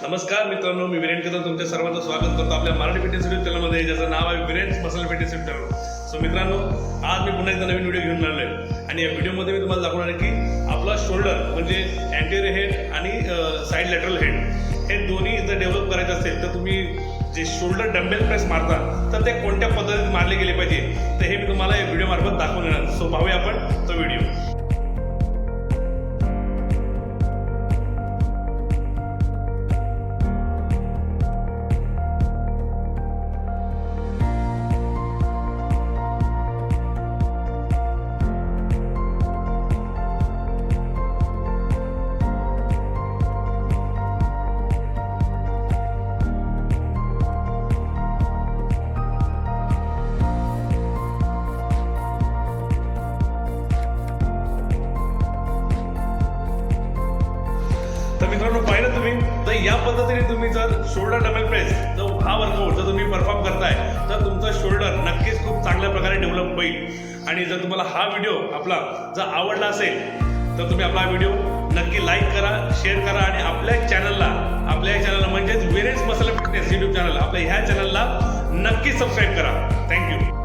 नमस्कार मित्रांनो, मी वीरेन कदम तुमच्या सर्वांचं स्वागत करतो आपल्या मराठी फिटनेस युट्यूब चॅनलमध्ये, ज्याचं नाव आहे Viren's muscle fitness YouTube channel. So मित्रांनो, आज मी पुन्हा एकदा नवीन व्हिडिओ घेऊन आलो आहे आणि या व्हिडिओमध्ये मी तुम्हाला दाखवणार आहे की आपला शोल्डर म्हणजे अँटेरियर हेड आणि साईड लॅटरल हेड हे दोन्ही जर डेव्हलप करायचं असेल तर तुम्ही जे शोल्डर डंबेल प्रेस मारता तर ते कोणत्या पद्धतीत मारले गेले पाहिजे तर हे मी तुम्हाला या व्हिडिओमार्फत दाखवून येणार. सो पाहूया आपण तो व्हिडिओ. तर मित्रांनो, पाहिलं तुम्ही तर या पद्धतीने तुम्ही जर शोल्डर डबल प्रेस हा वर्कआउट जर तुम्ही परफॉर्म करताय तर तुमचा शोल्डर नक्कीच खूप चांगल्या प्रकारे डेव्हलप होईल. आणि जर तुम्हाला हा व्हिडिओ आपला जर आवडला असेल तर तुम्ही आपला व्हिडिओ नक्की लाईक करा, शेअर करा आणि आपल्या चॅनलला म्हणजेच वीरेन्स मसल फिटनेस युट्यूब चॅनल आपल्या ह्या चॅनलला नक्की सबस्क्राईब करा. थँक्यू.